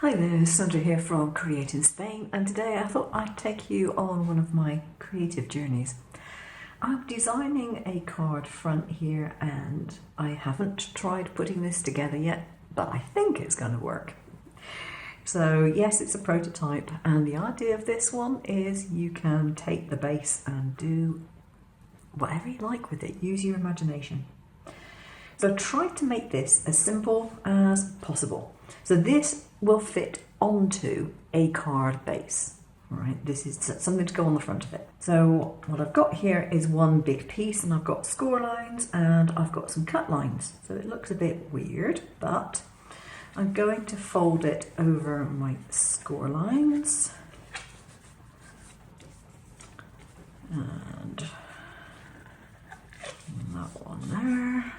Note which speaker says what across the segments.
Speaker 1: Hi there, Sandra here from Createinspain, and today I thought I'd take you on one of my creative journeys. I'm designing a card front here and I haven't tried putting this together yet, but I think it's going to work. So yes, it's a prototype, and the idea of this one is you can take the base and do whatever you like with it, use your imagination. So I tried to make this as simple as possible. So this will fit onto a card base. All right, this is something to go on the front of it. So what I've got here is one big piece, and I've got score lines and I've got some cut lines. So it looks a bit weird, but I'm going to fold it over my score lines. And that one there.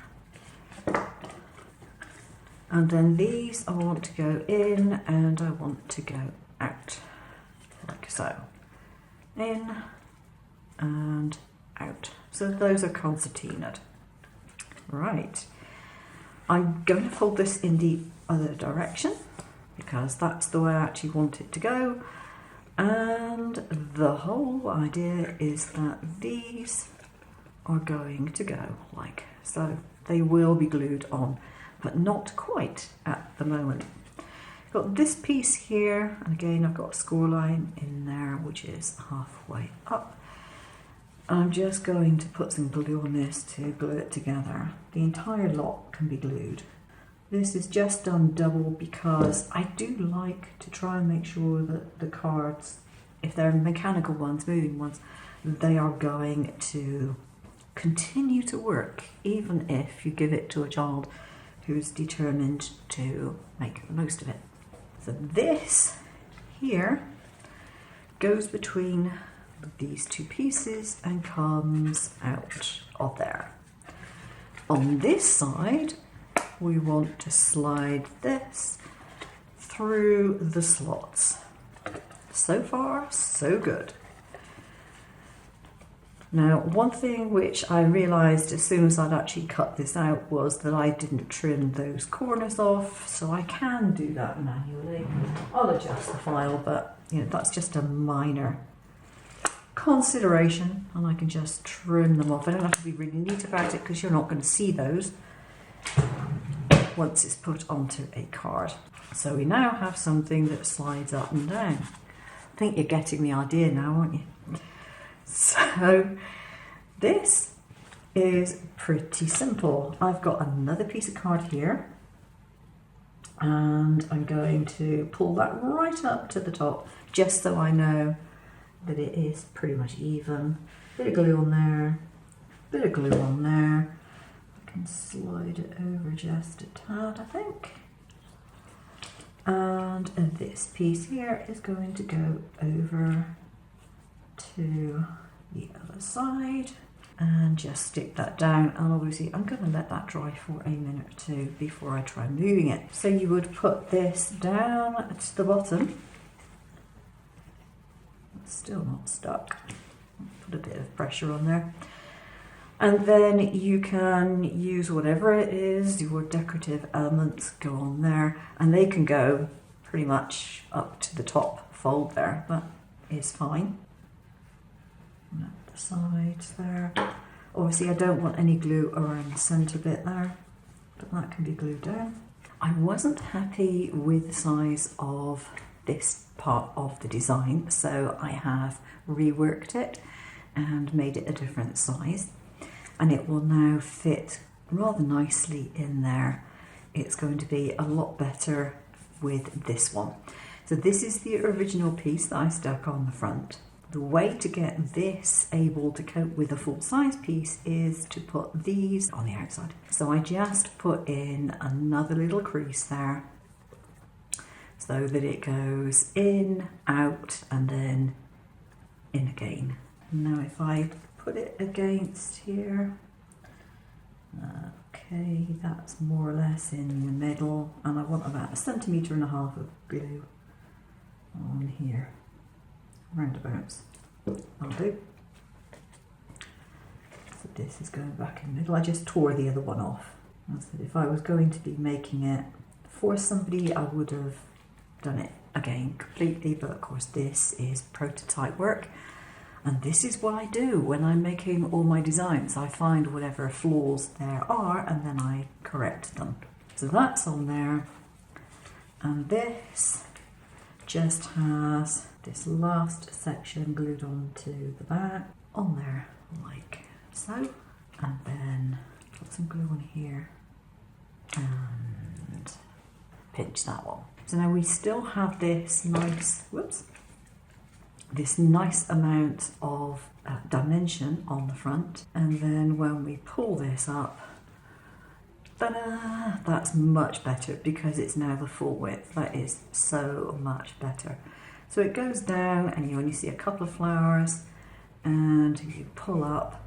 Speaker 1: And then these I want to go in and I want to go out, like so. In and out. So those are concertinaed. Right. I'm going to fold this in the other direction because that's the way I actually want it to go. And the whole idea is that these are going to go like so. They will be glued on, but not quite at the moment. Got this piece here, and again I've got a score line in there which is halfway up. I'm just going to put some glue on this to glue it together. The entire lot can be glued. This is just done double because I do like to try and make sure that the cards, if they're mechanical ones, moving ones, they are going to continue to work even if you give it to a child who's determined to make the most of it. So this here goes between these two pieces and comes out of there. On this side, we want to slide this through the slots. So far, so good. Now, one thing which I realised as soon as I'd actually cut this out was that I didn't trim those corners off, so I can do that manually. I'll adjust the file, but you know, that's just a minor consideration, and I can just trim them off. I don't have to be really neat about it because you're not going to see those once it's put onto a card. So we now have something that slides up and down. I think you're getting the idea now, aren't you? So this is pretty simple. I've got another piece of card here and I'm going to pull that right up to the top just so I know that it is pretty much even. Bit of glue on there, bit of glue on there. I can slide it over just a tad, I think. And this piece here is going to go over to the other side and just stick that down, and obviously I'm going to let that dry for a minute or two before I try moving it. So you would put this down to the bottom. It's still not stuck. Put a bit of pressure on there, and then you can use whatever it is, your decorative elements go on there, and they can go pretty much up to the top fold there. That is fine. And at the sides there. Obviously I don't want any glue around the centre bit there, but that can be glued down. I wasn't happy with the size of this part of the design, so I have reworked it and made it a different size, and it will now fit rather nicely in there. It's going to be a lot better with this one. So this is the original piece that I stuck on the front. The way to get this able to cope with a full-size piece is to put these on the outside. So I just put in another little crease there so that it goes in, out, and then in again. Now if I put it against here, okay, that's more or less in the middle, and I want about 1.5 centimetres of glue on here. Roundabouts. I'll do. So this is going back in the middle. I just tore the other one off. I said if I was going to be making it for somebody, I would have done it again completely, but of course this is prototype work. And this is what I do when I'm making all my designs. I find whatever flaws there are and then I correct them. So that's on there. And this just has this last section glued onto the back on there like so. And then put some glue on here and pinch that one. So now we still have this nice, this nice amount of dimension on the front, and then when we pull this up, ta-da, that's much better because it's now the full width. That is so much better. So it goes down and you only see a couple of flowers, and you pull up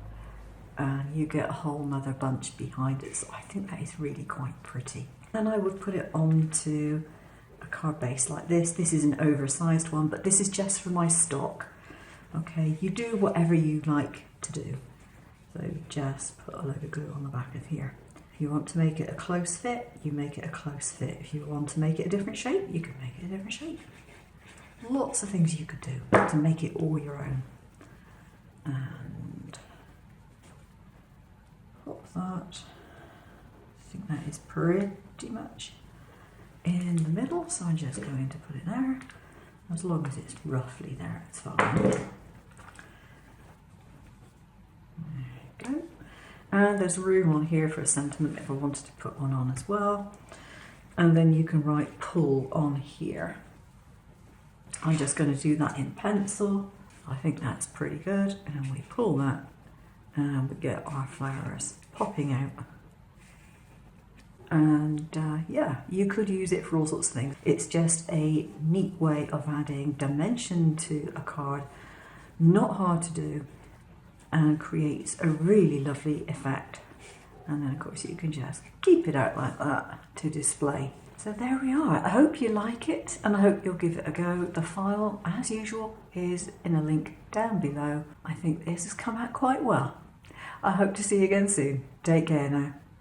Speaker 1: and you get a whole nother bunch behind it. So I think that is really quite pretty. And I would put it onto a card base like this. This is an oversized one, but this is just for my stock. Okay, you do whatever you like to do. So just put a load of glue on the back of here. If you want to make it a close fit, you make it a close fit. If you want to make it a different shape, you can make it a different shape. Lots of things you could do to make it all your own. And pop that. I think that is pretty much in the middle, so I'm just going to put it there. As long as it's roughly there, it's fine. There you go. And there's room on here for a sentiment if I wanted to put one on as well. And then you can write pull on here. I'm just going to do that in pencil. I think that's pretty good. And we pull that and we get our flowers popping out. And yeah, you could use it for all sorts of things. It's just a neat way of adding dimension to a card, not hard to do, and creates a really lovely effect. And then of course you can just keep it out like that to display. So there we are. I hope you like it and I hope you'll give it a go. The file, as usual, is in a link down below. I think this has come out quite well. I hope to see you again soon. Take care now.